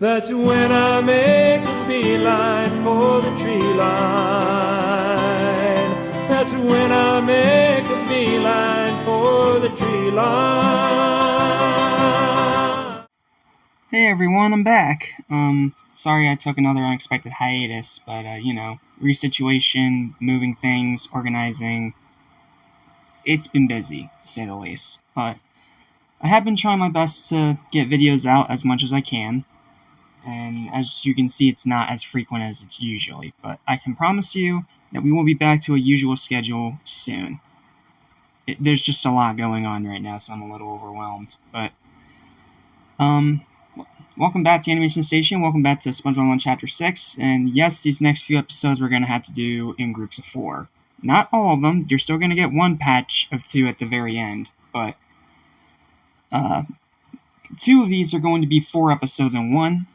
That's when I make a beeline for the tree line. That's when I make a beeline for the tree line. Hey everyone, I'm back. Sorry I took another unexpected hiatus, but, resituation, moving things, organizing. It's been busy, to say the least. But I have been trying my best to get videos out as much as I can. And as you can see, it's not as frequent as it's usually, but I can promise you that we will be back to a usual schedule soon. There's just a lot going on right now, so I'm a little overwhelmed, but, welcome back to Animation Station, welcome back to SpongeBob on Chapter 6, and yes, these next few episodes we're going to have to do in groups of 4. Not all of them, you're still going to get one patch of 2 at the very end, but, 2 of these are going to be 4 episodes in 1.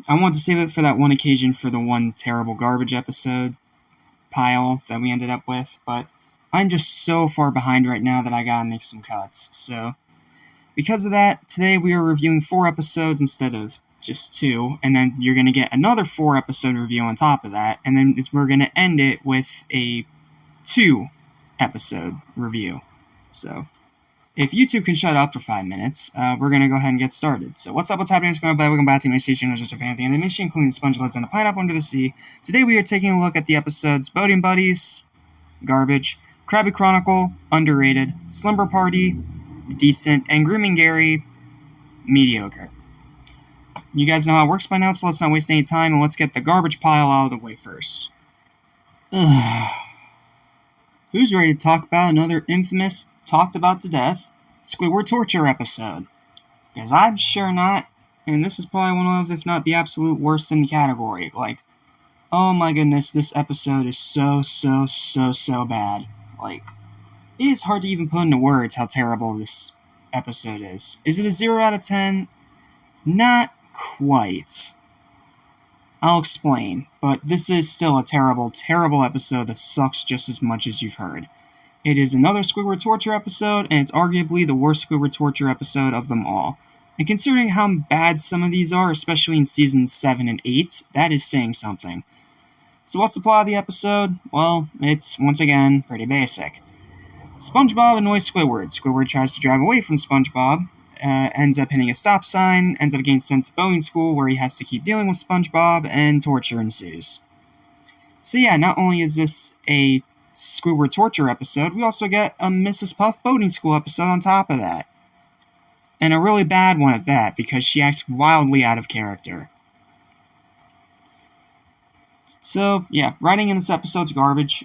I wanted to save it for that one occasion for the one terrible garbage episode pile that we ended up with, but I'm just so far behind right now that I gotta make some cuts. So, because of that, today we are reviewing 4 episodes instead of just 2, and then you're gonna get another 4 episode review on top of that, and then we're gonna end it with a 2 episode review. So, if you two can shut up for 5 minutes, we're going to go ahead and get started. So what's up, what's happening, what's going on, welcome back to Animation Station, which is just a fan of the animation, including Sponge Lids and a Pineapple Under the Sea. Today we are taking a look at the episodes Boating Buddies, garbage, Krabby Chronicle, underrated, Slumber Party, decent, and Grooming Gary, mediocre. You guys know how it works by now, so let's not waste any time, and let's get the garbage pile out of the way first. Who's ready to talk about another infamous, talked about to death, Squidward torture episode? Because I'm sure not, and this is probably one of, if not the absolute worst in the category. Like, oh my goodness, this episode is so bad. Like, it is hard to even put into words how terrible this episode is. Is it a 0 out of 10? Not quite. I'll explain, but this is still a terrible episode that sucks just as much as you've heard. It is another Squidward torture episode, and it's arguably the worst Squidward torture episode of them all. And considering how bad some of these are, especially in seasons 7 and 8, that is saying something. So what's the plot of the episode? Well, it's, once again, pretty basic. SpongeBob annoys Squidward. Squidward tries to drive away from SpongeBob, ends up hitting a stop sign, ends up getting sent to boating school where he has to keep dealing with SpongeBob, and torture ensues. So yeah, not only is this a Squidward torture episode, we also get a Mrs. Puff boating school episode on top of that. And a really bad one at that, because she acts wildly out of character. So, yeah, writing in this episode's garbage.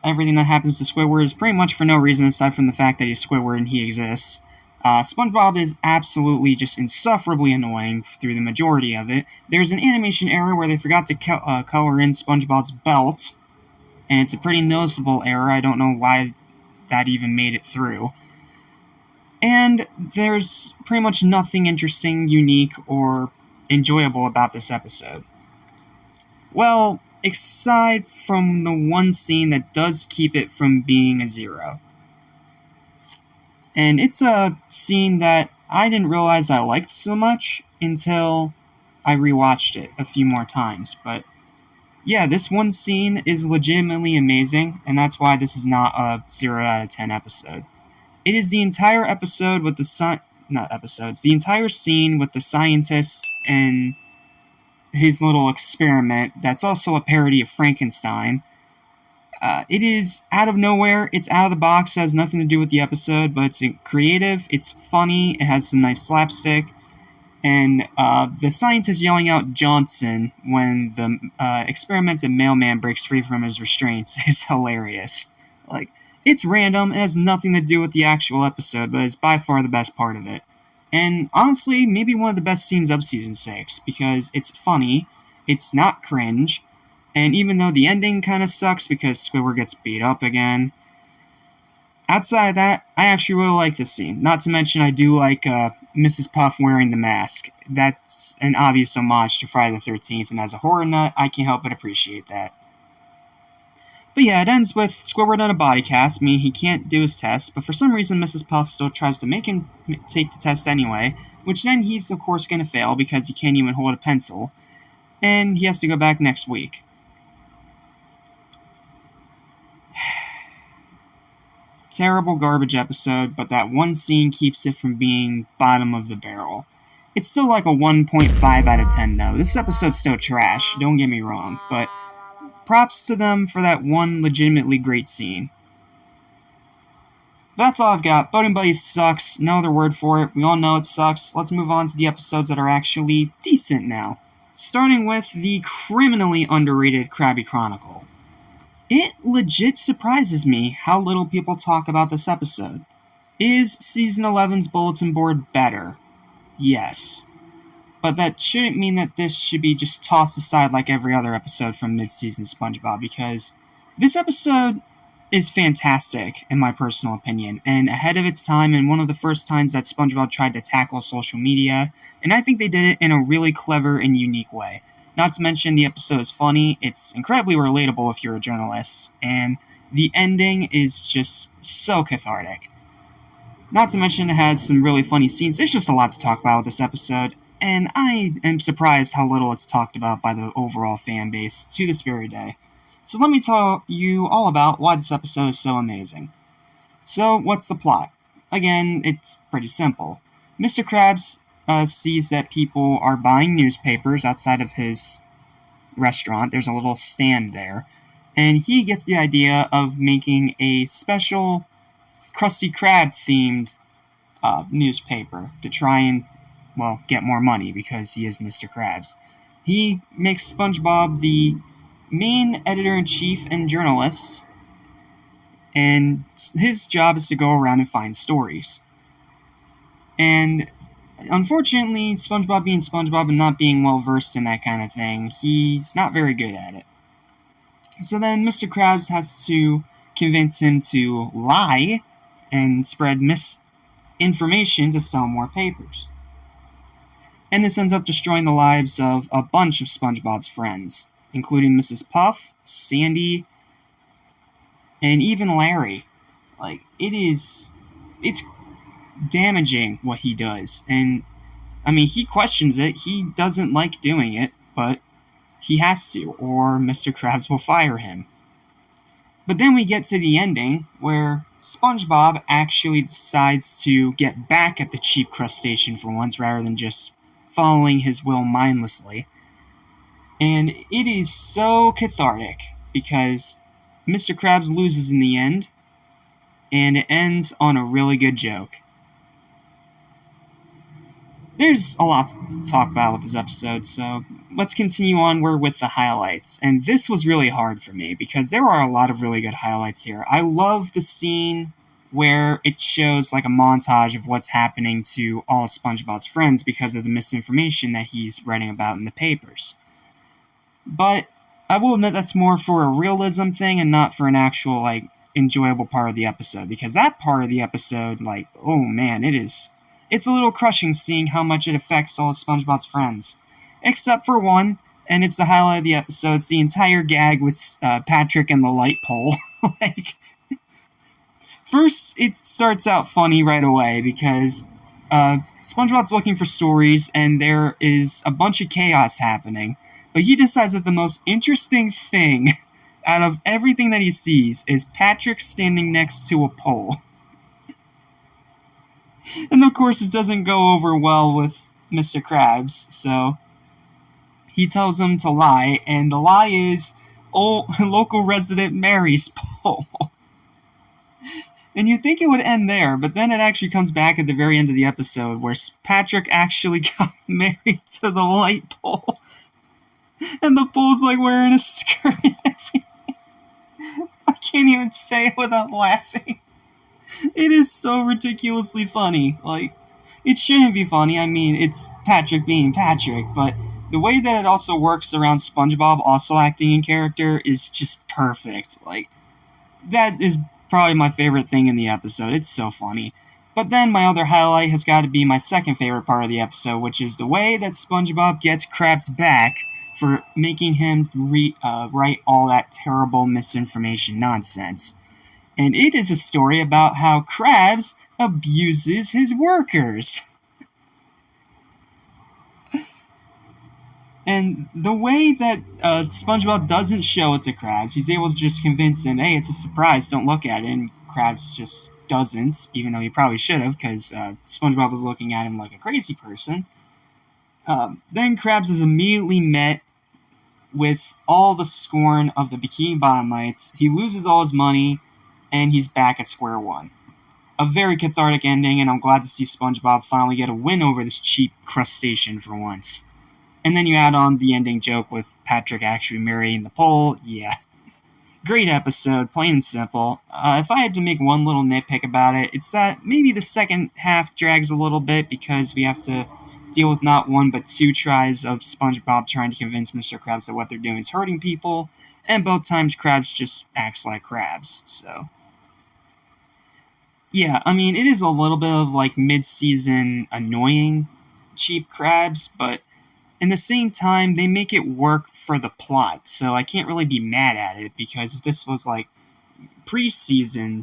Everything that happens to Squidward is pretty much for no reason aside from the fact that he's Squidward and he exists. SpongeBob is absolutely just insufferably annoying through the majority of it. There's an animation error where they forgot to color in SpongeBob's belt, and it's a pretty noticeable error. I don't know why that even made it through. And there's pretty much nothing interesting, unique, or enjoyable about this episode. Well, aside from the one scene that does keep it from being a 0. And it's a scene that I didn't realize I liked so much until I rewatched it a few more times. But yeah, this one scene is legitimately amazing, and that's why this is not a 0 out of 10 episode. It is the entire episode with the the entire scene with the scientist and his little experiment that's also a parody of Frankenstein. It is out of nowhere, it's out of the box, it has nothing to do with the episode, but it's creative, it's funny, it has some nice slapstick, and the scientist yelling out Johnson when the experimented mailman breaks free from his restraints is hilarious. Like, it's random, it has nothing to do with the actual episode, but it's by far the best part of it. And honestly, maybe one of the best scenes of Season 6, because it's funny, it's not cringe, and even though the ending kind of sucks because Squidward gets beat up again, outside of that, I actually really like this scene. Not to mention I do like Mrs. Puff wearing the mask. That's an obvious homage to Friday the 13th, and as a horror nut, I can't help but appreciate that. But yeah, it ends with Squidward on a body cast, meaning he can't do his test, but for some reason Mrs. Puff still tries to make him take the test anyway, which then he's of course going to fail because he can't even hold a pencil, and he has to go back next week. Terrible garbage episode, but that one scene keeps it from being bottom of the barrel. It's still like a 1.5 out of 10 though. This episode's still trash, don't get me wrong, but props to them for that one legitimately great scene. But that's all I've got. Boating Buddies sucks. No other word for it. We all know it sucks. Let's move on to the episodes that are actually decent now. Starting with the criminally underrated Krabby Chronicle. It legit surprises me how little people talk about this episode. Is Season 11's bulletin board better? Yes. But that shouldn't mean that this should be just tossed aside like every other episode from mid-season SpongeBob, because this episode is fantastic, in my personal opinion, and ahead of its time, and one of the first times that SpongeBob tried to tackle social media, and I think they did it in a really clever and unique way. Not to mention, the episode is funny, it's incredibly relatable if you're a journalist, and the ending is just so cathartic. Not to mention, it has some really funny scenes. There's just a lot to talk about with this episode, and I am surprised how little it's talked about by the overall fan base to this very day. So let me tell you all about why this episode is so amazing. So, what's the plot? Again, it's pretty simple. Mr. Krabs sees that people are buying newspapers outside of his restaurant. There's a little stand there. And he gets the idea of making a special Krusty Krab-themed newspaper to try and, well, get more money because he is Mr. Krabs. He makes SpongeBob the main editor-in-chief and journalist, and his job is to go around and find stories. And unfortunately, SpongeBob being SpongeBob and not being well-versed in that kind of thing, he's not very good at it. So then Mr. Krabs has to convince him to lie and spread misinformation to sell more papers. And this ends up destroying the lives of a bunch of SpongeBob's friends, including Mrs. Puff, Sandy, and even Larry. Like, it's damaging what he does, and, I mean, he questions it, he doesn't like doing it, but he has to, or Mr. Krabs will fire him. But then we get to the ending, where SpongeBob actually decides to get back at the cheap crustacean for once, rather than just following his will mindlessly. And it is so cathartic, because Mr. Krabs loses in the end, and it ends on a really good joke. There's a lot to talk about with this episode, so let's continue onward with the highlights. And this was really hard for me, because there are a lot of really good highlights here. I love the scene where it shows like a montage of what's happening to all of SpongeBob's friends because of the misinformation that he's writing about in the papers. But I will admit that's more for a realism thing and not for an actual, like, enjoyable part of the episode. Because that part of the episode, like, oh man, it's a little crushing seeing how much it affects all of SpongeBob's friends. Except for one, and it's the highlight of the episode, it's the entire gag with Patrick and the light pole. Like, first, it starts out funny right away because SpongeBob's looking for stories and there is a bunch of chaos happening. But he decides that the most interesting thing out of everything that he sees is Patrick standing next to a pole. And of course, it doesn't go over well with Mr. Krabs, so he tells him to lie, and the lie is local resident Mary's pole. And you'd think it would end there, but then it actually comes back at the very end of the episode where Patrick actually got married to the light pole. And the pole's like wearing a skirt and everything. I can't even say it without laughing. It is so ridiculously funny. Like, it shouldn't be funny. I mean, it's Patrick being Patrick, but the way that it also works around SpongeBob also acting in character is just perfect. Like, that is probably my favorite thing in the episode. It's so funny. But then my other highlight has got to be my second favorite part of the episode, which is the way that SpongeBob gets Krabs back for making him write all that terrible misinformation nonsense. And it is a story about how Krabs abuses his workers. And the way that SpongeBob doesn't show it to Krabs, he's able to just convince him, hey, it's a surprise, don't look at it, and Krabs just doesn't, even though he probably should have, because SpongeBob was looking at him like a crazy person. Then Krabs is immediately met with all the scorn of the Bikini Bottomites. He loses all his money, and he's back at square one. A very cathartic ending, and I'm glad to see SpongeBob finally get a win over this cheap crustacean for once. And then you add on the ending joke with Patrick actually marrying the pole. Yeah. Great episode, plain and simple. If I had to make one little nitpick about it, it's that maybe the second half drags a little bit because we have to deal with not one but two tries of SpongeBob trying to convince Mr. Krabs that what they're doing is hurting people, and both times Krabs just acts like Krabs, so... Yeah, I mean, it is a little bit of, like, mid-season annoying cheap Krabs, but in the same time, they make it work for the plot, so I can't really be mad at it, because if this was, like, pre-movie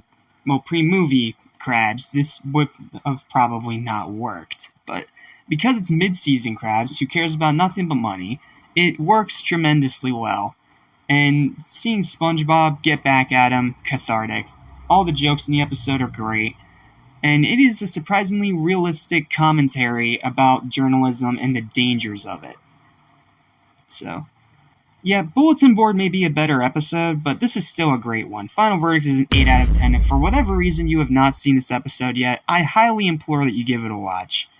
Krabs, this would have probably not worked. But because it's mid-season Krabs, who cares about nothing but money, it works tremendously well. And seeing SpongeBob get back at him, cathartic. All the jokes in the episode are great. And it is a surprisingly realistic commentary about journalism and the dangers of it. So, yeah, Bulletin Board may be a better episode, but this is still a great one. Final Verdict is an 8 out of 10. If for whatever reason you have not seen this episode yet, I highly implore that you give it a watch.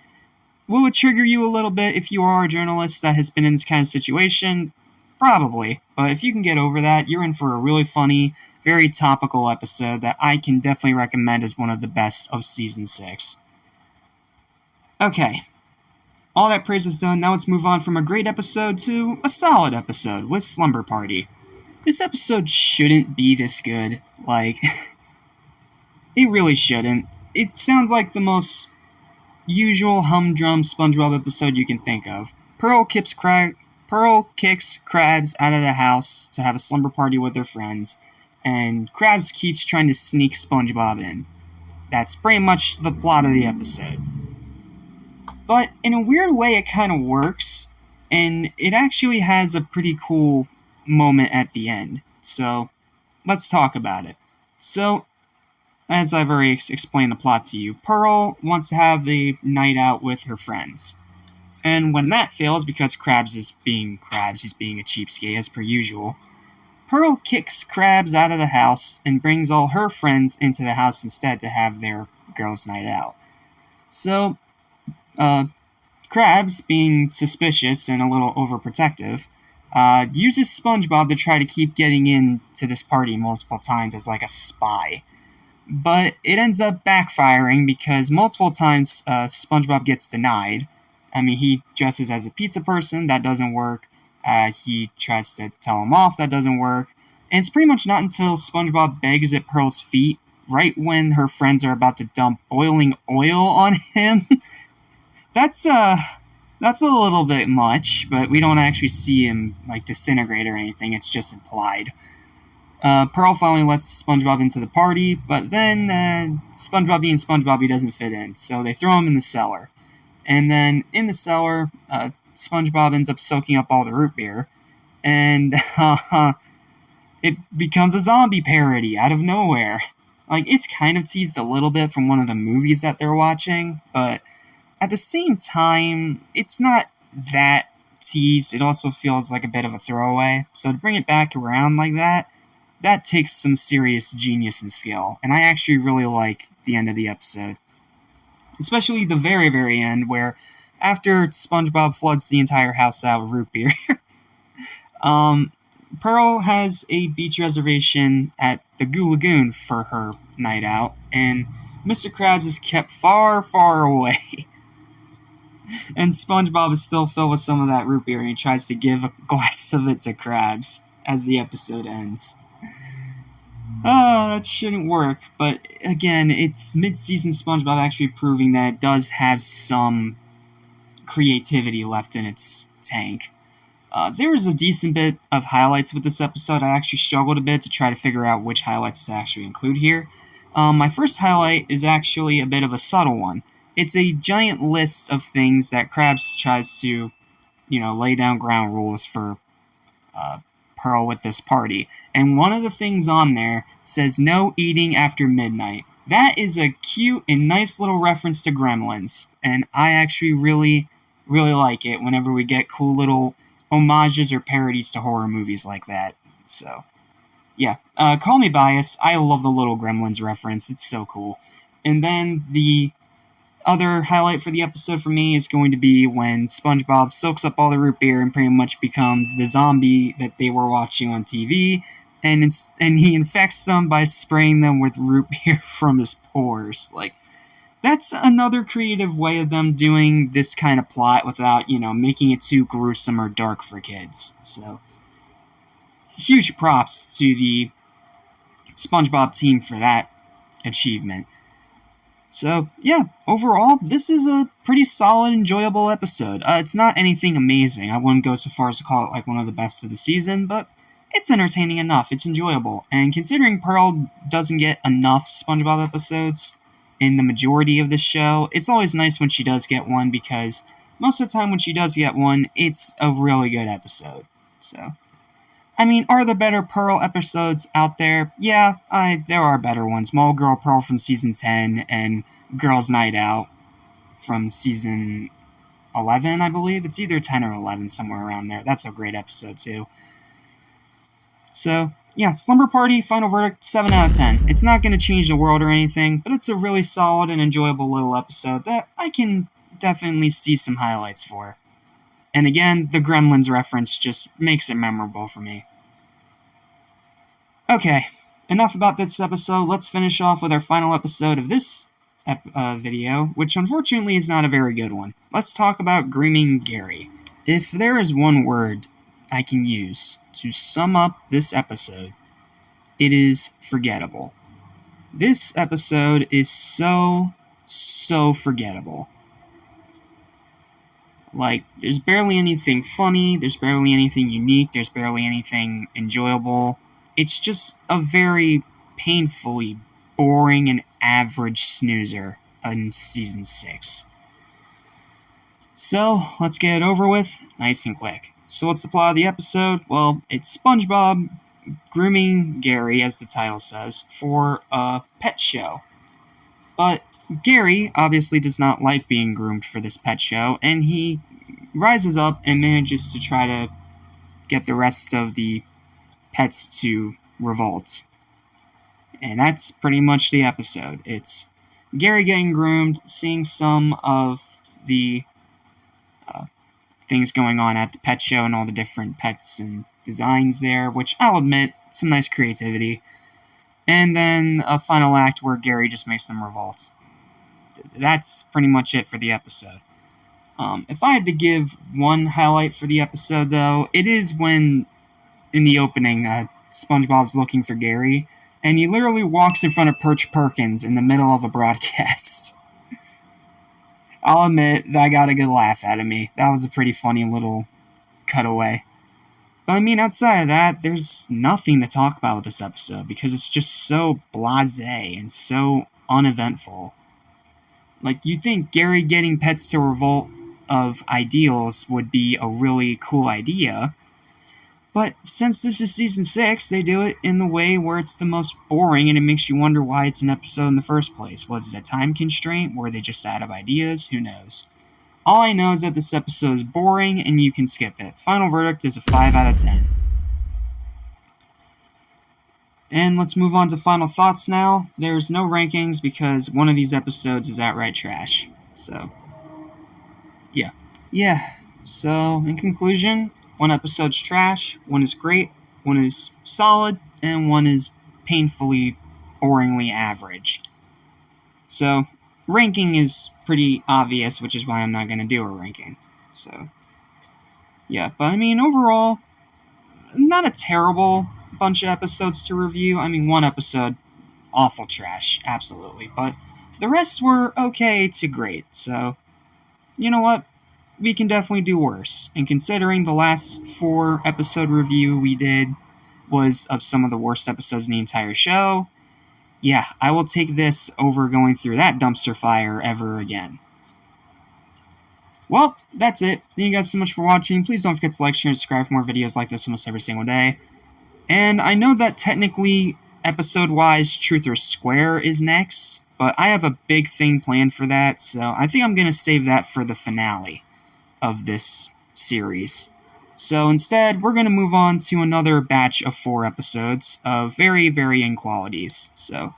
Will it trigger you a little bit if you are a journalist that has been in this kind of situation? Probably. But if you can get over that, you're in for a really funny, very topical episode that I can definitely recommend as one of the best of Season 6. Okay. All that praise is done, now let's move on from a great episode to a solid episode with Slumber Party. This episode shouldn't be this good. Like, it really shouldn't. It sounds like the most usual humdrum SpongeBob episode you can think of. Pearl kicks Krabs out of the house to have a slumber party with their friends, and Krabs keeps trying to sneak SpongeBob in. That's pretty much the plot of the episode. But in a weird way, it kind of works, and it actually has a pretty cool moment at the end. So, let's talk about it. So, as I've already explained the plot to you, Pearl wants to have a night out with her friends. And when that fails, because Krabs is being Krabs, he's being a cheapskate as per usual, Pearl kicks Krabs out of the house and brings all her friends into the house instead to have their girls' night out. So, Krabs, being suspicious and a little overprotective, uses SpongeBob to try to keep getting into this party multiple times as like a spy. But it ends up backfiring because multiple times SpongeBob gets denied. I mean, he dresses as a pizza person, that doesn't work. He tries to tell him off, that doesn't work. And it's pretty much not until SpongeBob begs at Pearl's feet, right when her friends are about to dump boiling oil on him. That's a little bit much, but we don't actually see him, like, disintegrate or anything, it's just implied. Pearl finally lets SpongeBob into the party, but then, SpongeBob being SpongeBob, he doesn't fit in, so they throw him in the cellar. And then, in the cellar, SpongeBob ends up soaking up all the root beer, and, it becomes a zombie parody out of nowhere. Like, it's kind of teased a little bit from one of the movies that they're watching, but at the same time, it's not that teased. It also feels like a bit of a throwaway. So to bring it back around like that takes some serious genius and skill. And I actually really like the end of the episode. Especially the very, very end, where after SpongeBob floods the entire house out with root beer, Pearl has a beach reservation at the Goo Lagoon for her night out, and Mr. Krabs is kept far, far away. And SpongeBob is still filled with some of that root beer, and he tries to give a glass of it to Krabs as the episode ends. Oh, that shouldn't work, but again, it's mid-season SpongeBob actually proving that it does have some creativity left in its tank. There was a decent bit of highlights with this episode. I actually struggled a bit to try to figure out which highlights to actually include here. My first highlight is actually a bit of a subtle one. It's a giant list of things that Krabs tries to, lay down ground rules for Pearl with this party. And one of the things on there says no eating after midnight. That is a cute and nice little reference to Gremlins. And I actually really, really like it whenever we get cool little homages or parodies to horror movies like that. So, yeah. Call me biased. I love the little Gremlins reference. It's so cool. And then the other highlight for the episode for me is going to be when SpongeBob soaks up all the root beer and pretty much becomes the zombie that they were watching on TV, and he infects them by spraying them with root beer from his pores. Like, that's another creative way of them doing this kind of plot without, making it too gruesome or dark for kids. So, huge props to the SpongeBob team for that achievement. So, yeah, overall, this is a pretty solid, enjoyable episode. It's not anything amazing. I wouldn't go so far as to call it like one of the best of the season, but it's entertaining enough. It's enjoyable. And considering Pearl doesn't get enough SpongeBob episodes in the majority of the show, it's always nice when she does get one, because most of the time when she does get one, it's a really good episode. So, I mean, are there better Pearl episodes out there? Yeah, there are better ones. Mole Girl Pearl from Season 10 and Girls' Night Out from Season 11, I believe. It's either 10 or 11, somewhere around there. That's a great episode, too. So, yeah, Slumber Party, final verdict, 7 out of 10. It's not going to change the world or anything, but it's a really solid and enjoyable little episode that I can definitely see some highlights for. And again, the Gremlins reference just makes it memorable for me. Okay, enough about this episode. Let's finish off with our final episode of this video, which unfortunately is not a very good one. Let's talk about Grooming Gary. If there is one word I can use to sum up this episode, it is forgettable. This episode is so forgettable. Like, there's barely anything funny, there's barely anything unique, there's barely anything enjoyable. It's just a very painfully boring and average snoozer in Season 6. So, let's get it over with, nice and quick. So what's the plot of the episode? Well, it's SpongeBob grooming Gary, as the title says, for a pet show. But Gary obviously does not like being groomed for this pet show, and he rises up and manages to try to get the rest of the pets to revolt. And that's pretty much the episode. It's Gary getting groomed, seeing some of the things going on at the pet show and all the different pets and designs there, which I'll admit, some nice creativity. And then a final act where Gary just makes them revolt. That's pretty much it for the episode. If I had to give one highlight for the episode, though, it is when, in the opening, SpongeBob's looking for Gary, and he literally walks in front of Perch Perkins in the middle of a broadcast. I'll admit, that got a good laugh out of me. That was a pretty funny little cutaway. But I mean, outside of that, there's nothing to talk about with this episode, because it's just so blasé and so uneventful. Like, you'd think Gary getting pets to revolt of ideals would be a really cool idea, but since this is Season 6, they do it in the way where it's the most boring, and it makes you wonder why it's an episode in the first place. Was it a time constraint? Were they just out of ideas? Who knows? All I know is that this episode is boring, and you can skip it. Final verdict is a 5 out of 10. And let's move on to final thoughts now. There's no rankings because one of these episodes is outright trash. So, yeah. So, in conclusion, one episode's trash, one is great, one is solid, and one is painfully, boringly average. So, ranking is pretty obvious, which is why I'm not going to do a ranking. So, yeah, but I mean, overall, not a terrible bunch of episodes to review. I mean, one episode, awful trash, absolutely, but the rest were okay to great, so, you know what? we can definitely do worse. And considering the last 4 episode review we did was of some of the worst episodes in the entire show, yeah, I will take this over going through that dumpster fire ever again. Well, that's it. Thank you guys so much for watching. Please don't forget to like, share, and subscribe for more videos like this almost every single day. And I know that technically, episode-wise, Truth or Square is next, but I have a big thing planned for that, so I think I'm going to save that for the finale of this series. So instead, we're going to move on to another batch of 4 episodes of very varying qualities. So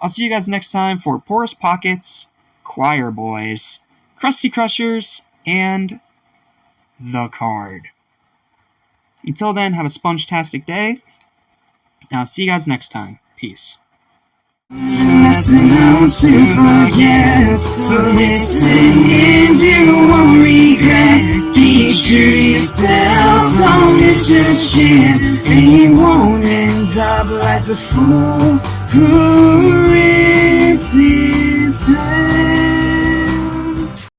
I'll see you guys next time for Porous Pockets, Choir Boys, Krusty Crushers, and The Card. Until then, have a sponge-tastic day, and I'll see you guys next time. Peace. Lesson I was to forget, so listen and you won't regret. Be true to yourself, don't miss your chance, and you won't end up like the fool who ripped his pants.